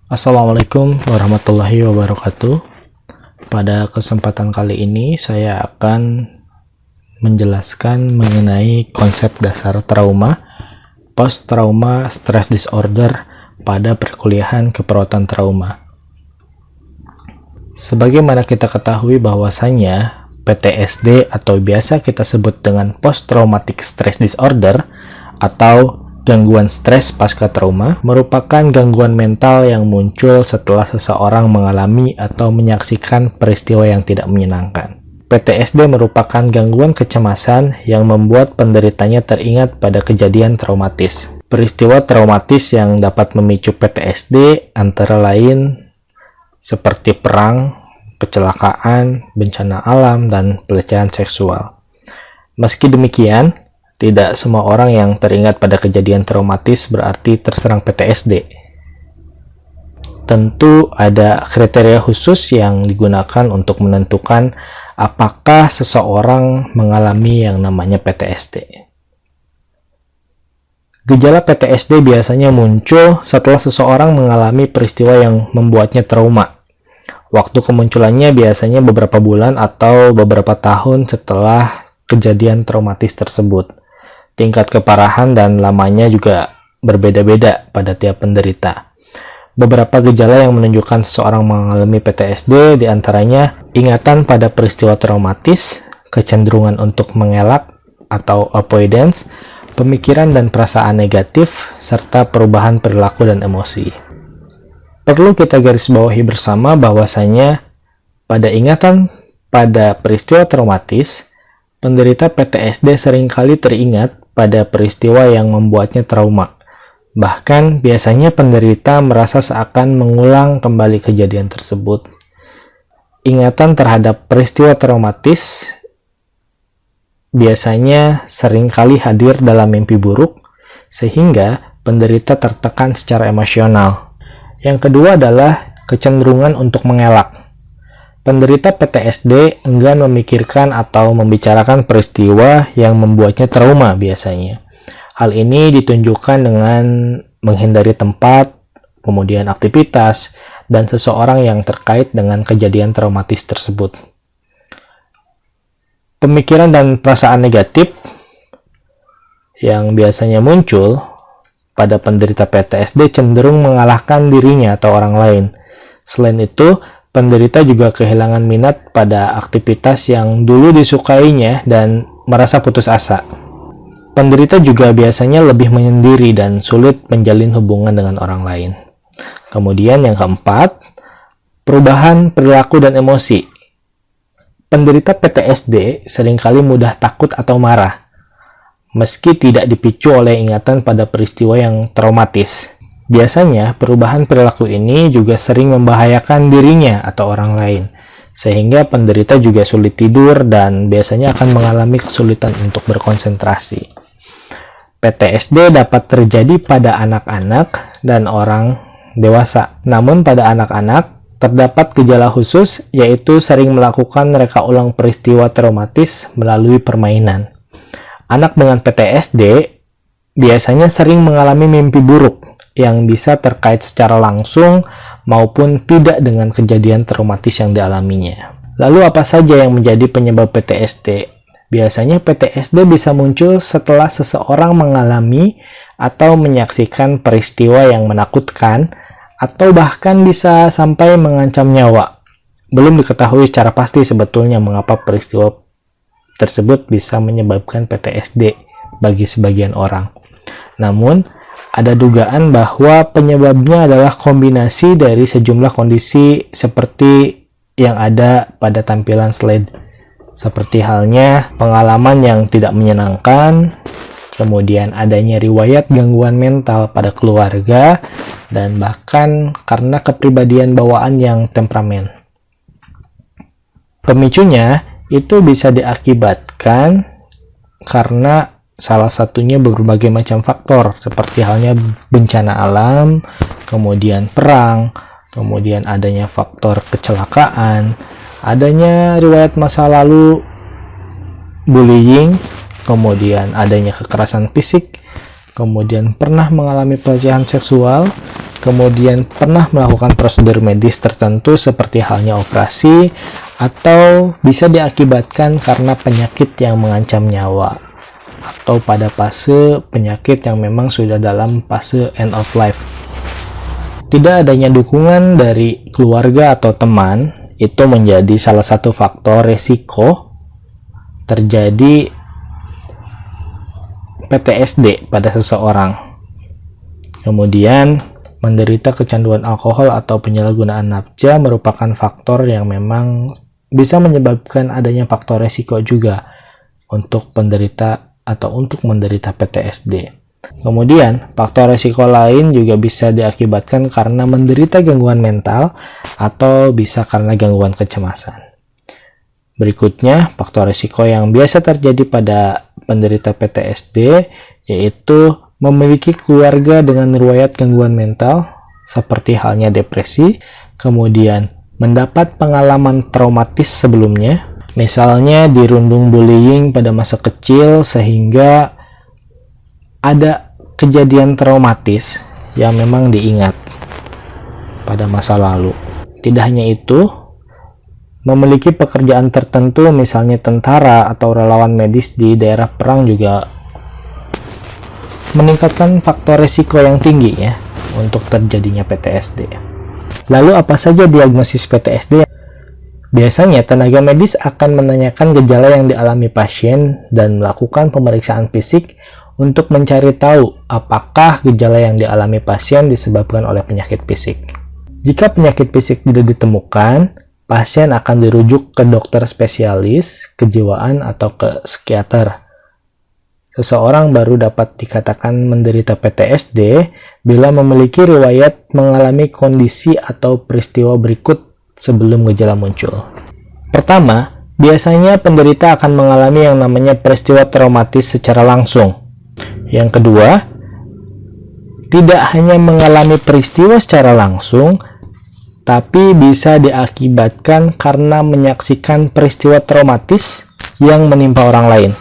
Assalamualaikum warahmatullahi wabarakatuh. Pada kesempatan kali ini saya akan menjelaskan mengenai konsep dasar trauma, post-trauma stress disorder pada perkuliahan keperawatan trauma. Sebagaimana kita ketahui bahwasanya PTSD atau biasa kita sebut dengan post-traumatic stress disorder atau gangguan stres pasca trauma merupakan gangguan mental yang muncul setelah seseorang mengalami atau menyaksikan peristiwa yang tidak menyenangkan. PTSD merupakan gangguan kecemasan yang membuat penderitanya teringat pada kejadian traumatis. Peristiwa traumatis yang dapat memicu PTSD antara lain seperti perang, kecelakaan, bencana alam, dan pelecehan seksual. Meski demikian, tidak semua orang yang teringat pada kejadian traumatis berarti terserang PTSD. Tentu ada kriteria khusus yang digunakan untuk menentukan apakah seseorang mengalami yang namanya PTSD. Gejala PTSD biasanya muncul setelah seseorang mengalami peristiwa yang membuatnya trauma. Waktu kemunculannya biasanya beberapa bulan atau beberapa tahun setelah kejadian traumatis tersebut. Tingkat keparahan dan lamanya juga berbeda-beda pada tiap penderita. Beberapa gejala yang menunjukkan seseorang mengalami PTSD diantaranya ingatan pada peristiwa traumatis, kecenderungan untuk mengelak atau avoidance, pemikiran dan perasaan negatif, serta perubahan perilaku dan emosi. Perlu kita garis bawahi bersama bahwasanya pada ingatan pada peristiwa traumatis, penderita PTSD seringkali teringat pada peristiwa yang membuatnya trauma. Bahkan, biasanya penderita merasa seakan mengulang kembali kejadian tersebut. Ingatan terhadap peristiwa traumatis biasanya seringkali hadir dalam mimpi buruk, sehingga penderita tertekan secara emosional. Yang kedua adalah kecenderungan untuk mengelak. Penderita PTSD enggan memikirkan atau membicarakan peristiwa yang membuatnya trauma biasanya. Hal ini ditunjukkan dengan menghindari tempat, kemudian aktivitas, dan seseorang yang terkait dengan kejadian traumatis tersebut. Pemikiran dan perasaan negatif yang biasanya muncul pada penderita PTSD cenderung mengalahkan dirinya atau orang lain. Selain itu, penderita juga kehilangan minat pada aktivitas yang dulu disukainya dan merasa putus asa. Penderita juga biasanya lebih menyendiri dan sulit menjalin hubungan dengan orang lain. Kemudian yang keempat, perubahan perilaku dan emosi. Penderita PTSD seringkali mudah takut atau marah, meski tidak dipicu oleh ingatan pada peristiwa yang traumatis. Biasanya, perubahan perilaku ini juga sering membahayakan dirinya atau orang lain, sehingga penderita juga sulit tidur dan biasanya akan mengalami kesulitan untuk berkonsentrasi. PTSD dapat terjadi pada anak-anak dan orang dewasa. Namun pada anak-anak, terdapat gejala khusus, yaitu sering melakukan reka ulang peristiwa traumatis melalui permainan. Anak dengan PTSD biasanya sering mengalami mimpi buruk, yang bisa terkait secara langsung maupun tidak dengan kejadian traumatis yang dialaminya. Lalu apa saja yang menjadi penyebab PTSD? Biasanya PTSD bisa muncul setelah seseorang mengalami atau menyaksikan peristiwa yang menakutkan atau bahkan bisa sampai mengancam nyawa. Belum diketahui secara pasti sebetulnya mengapa peristiwa tersebut bisa menyebabkan PTSD bagi sebagian orang. Namun, ada dugaan bahwa penyebabnya adalah kombinasi dari sejumlah kondisi seperti yang ada pada tampilan slide. Seperti halnya pengalaman yang tidak menyenangkan, kemudian adanya riwayat gangguan mental pada keluarga, dan bahkan karena kepribadian bawaan yang temperamen. Pemicunya itu bisa diakibatkan karena salah satunya berbagai macam faktor, seperti halnya bencana alam, kemudian perang, kemudian adanya faktor kecelakaan, adanya riwayat masa lalu bullying, kemudian adanya kekerasan fisik, kemudian pernah mengalami pelecehan seksual, kemudian pernah melakukan prosedur medis tertentu seperti halnya operasi, atau bisa diakibatkan karena penyakit yang mengancam nyawa, atau pada fase penyakit yang memang sudah dalam fase end of life. Tidak adanya dukungan dari keluarga atau teman itu menjadi salah satu faktor resiko terjadi PTSD pada seseorang. Kemudian, menderita kecanduan alkohol atau penyalahgunaan nafsa merupakan faktor yang memang bisa menyebabkan adanya faktor resiko juga untuk penderita atau untuk menderita PTSD. Kemudian, faktor resiko lain juga bisa diakibatkan karena menderita gangguan mental atau bisa karena gangguan kecemasan. Berikutnya, faktor resiko yang biasa terjadi pada penderita PTSD yaitu memiliki keluarga dengan riwayat gangguan mental seperti halnya depresi, kemudian mendapat pengalaman traumatis sebelumnya, misalnya dirundung bullying pada masa kecil sehingga ada kejadian traumatis yang memang diingat pada masa lalu. Tidak hanya itu, memiliki pekerjaan tertentu misalnya tentara atau relawan medis di daerah perang juga meningkatkan faktor risiko yang tinggi ya untuk terjadinya PTSD. Lalu apa saja diagnosis PTSD? Biasanya tenaga medis akan menanyakan gejala yang dialami pasien dan melakukan pemeriksaan fisik untuk mencari tahu apakah gejala yang dialami pasien disebabkan oleh penyakit fisik. Jika penyakit fisik tidak ditemukan, pasien akan dirujuk ke dokter spesialis kejiwaan atau ke psikiater. Seseorang baru dapat dikatakan menderita PTSD bila memiliki riwayat mengalami kondisi atau peristiwa berikut sebelum gejala muncul. Pertama, biasanya penderita akan mengalami yang namanya peristiwa traumatis secara langsung. Yang kedua, tidak hanya mengalami peristiwa secara langsung, tapi bisa diakibatkan karena menyaksikan peristiwa traumatis yang menimpa orang lain.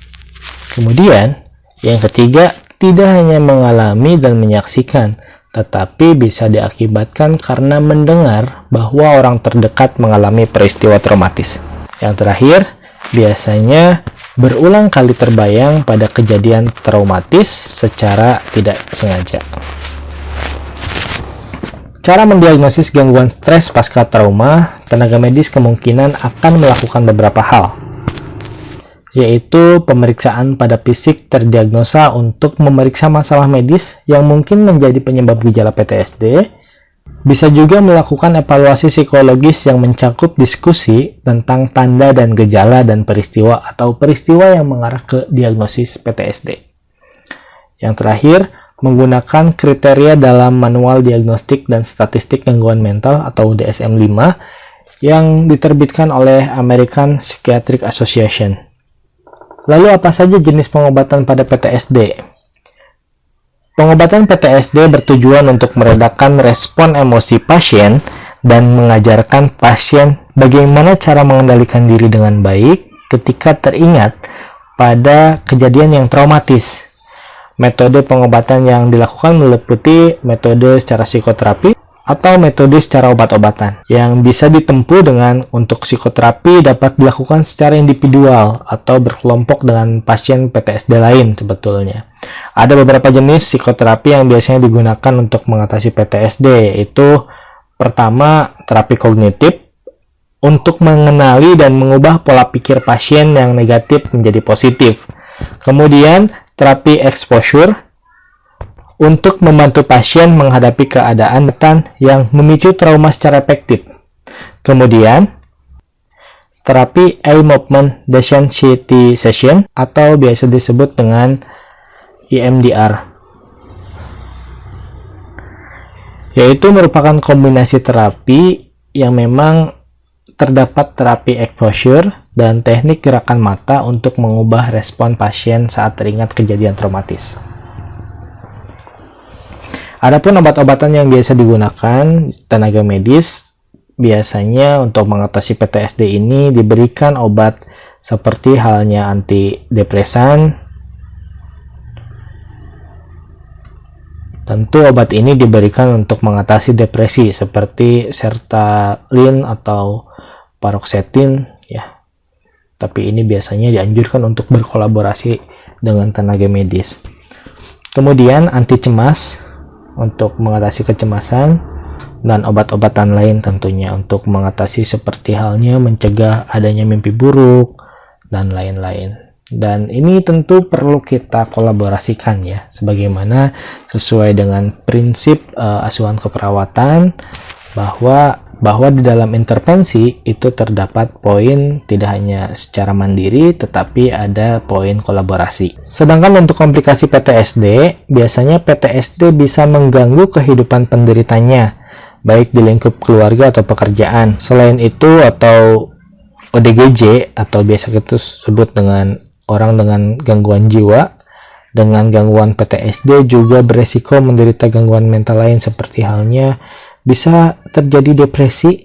Kemudian, yang ketiga, tidak hanya mengalami dan menyaksikan, tetapi bisa diakibatkan karena mendengar bahwa orang terdekat mengalami peristiwa traumatis. Yang terakhir, biasanya berulang kali terbayang pada kejadian traumatis secara tidak sengaja. Cara mendiagnosis gangguan stres pasca trauma, tenaga medis kemungkinan akan melakukan beberapa hal, yaitu pemeriksaan pada fisik terdiagnosa untuk memeriksa masalah medis yang mungkin menjadi penyebab gejala PTSD. Bisa juga melakukan evaluasi psikologis yang mencakup diskusi tentang tanda dan gejala dan peristiwa atau peristiwa yang mengarah ke diagnosis PTSD. Yang terakhir, menggunakan kriteria dalam Manual Diagnostik dan Statistik Gangguan Mental atau DSM-5 yang diterbitkan oleh American Psychiatric Association. Lalu apa saja jenis pengobatan pada PTSD? Pengobatan PTSD bertujuan untuk meredakan respon emosi pasien dan mengajarkan pasien bagaimana cara mengendalikan diri dengan baik ketika teringat pada kejadian yang traumatis. Metode pengobatan yang dilakukan meliputi metode secara psikoterapi atau metode secara obat-obatan yang bisa ditempuh dengan untuk psikoterapi dapat dilakukan secara individual atau berkelompok dengan pasien PTSD lain sebetulnya. Ada beberapa jenis psikoterapi yang biasanya digunakan untuk mengatasi PTSD, yaitu pertama terapi kognitif untuk mengenali dan mengubah pola pikir pasien yang negatif menjadi positif. Kemudian terapi exposure untuk membantu pasien menghadapi keadaan yang memicu trauma secara efektif. Kemudian, terapi eye movement desensitization atau biasa disebut dengan EMDR, yaitu merupakan kombinasi terapi yang memang terdapat terapi exposure dan teknik gerakan mata untuk mengubah respon pasien saat teringat kejadian traumatis. Adapun obat-obatan yang biasa digunakan tenaga medis biasanya untuk mengatasi PTSD ini diberikan obat seperti halnya antidepresan, Tentu obat ini diberikan untuk mengatasi depresi seperti sertralin atau paroxetin ya. Tapi ini biasanya dianjurkan untuk berkolaborasi dengan tenaga medis. Kemudian anti cemas untuk mengatasi kecemasan, dan obat-obatan lain tentunya untuk mengatasi seperti halnya mencegah adanya mimpi buruk dan lain-lain. Dan ini tentu perlu kita kolaborasikan ya, sebagaimana sesuai dengan prinsip asuhan keperawatan bahwa di dalam intervensi itu terdapat poin tidak hanya secara mandiri tetapi ada poin kolaborasi. Sedangkan untuk komplikasi PTSD, biasanya PTSD bisa mengganggu kehidupan penderitanya baik di lingkup keluarga atau pekerjaan. Selain itu atau ODGJ atau biasa kita sebut dengan orang dengan gangguan jiwa dengan gangguan PTSD juga beresiko menderita gangguan mental lain seperti halnya bisa terjadi depresi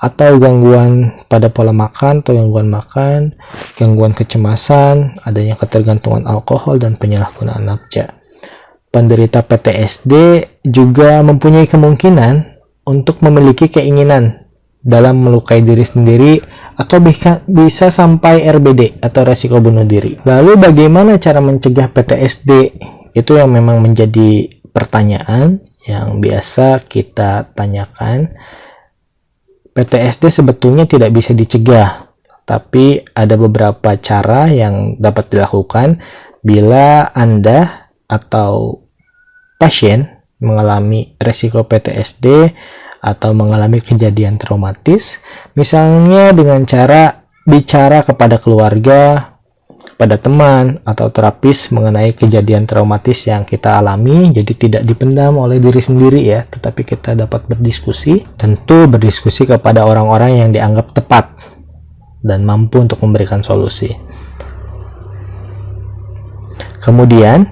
atau gangguan pada pola makan atau gangguan makan, gangguan kecemasan, adanya ketergantungan alkohol, dan penyalahgunaan nafsa. Penderita PTSD juga mempunyai kemungkinan untuk memiliki keinginan dalam melukai diri sendiri atau bisa sampai RBD atau resiko bunuh diri. Lalu bagaimana cara mencegah PTSD? Itu yang memang menjadi pertanyaan yang biasa kita tanyakan. PTSD sebetulnya tidak bisa dicegah, tapi ada beberapa cara yang dapat dilakukan bila Anda atau pasien mengalami resiko PTSD atau mengalami kejadian traumatis, misalnya dengan cara bicara kepada keluarga, pada teman atau terapis mengenai kejadian traumatis yang kita alami, jadi tidak dipendam oleh diri sendiri ya, tetapi kita dapat berdiskusi, tentu berdiskusi kepada orang-orang yang dianggap tepat dan mampu untuk memberikan solusi. Kemudian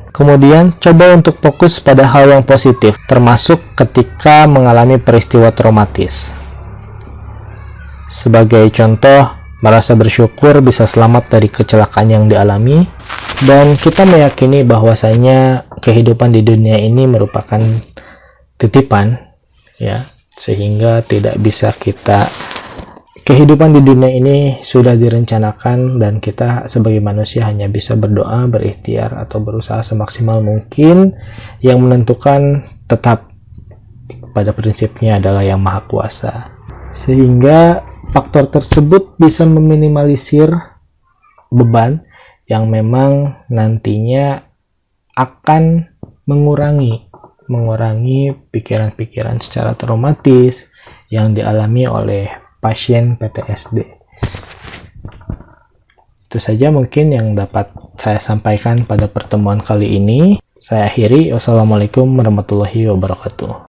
coba untuk fokus pada hal yang positif, termasuk ketika mengalami peristiwa traumatis. Sebagai contoh, merasa bersyukur bisa selamat dari kecelakaan yang dialami, dan kita meyakini bahwasanya kehidupan di dunia ini merupakan titipan ya, sehingga tidak bisa kehidupan di dunia ini sudah direncanakan dan kita sebagai manusia hanya bisa berdoa, berikhtiar atau berusaha semaksimal mungkin. Yang menentukan tetap pada prinsipnya adalah Yang Maha Kuasa, sehingga faktor tersebut bisa meminimalisir beban yang memang nantinya akan mengurangi pikiran-pikiran secara traumatis yang dialami oleh pasien PTSD. Itu saja mungkin yang dapat saya sampaikan pada pertemuan kali ini. Saya akhiri. Wassalamualaikum warahmatullahi wabarakatuh.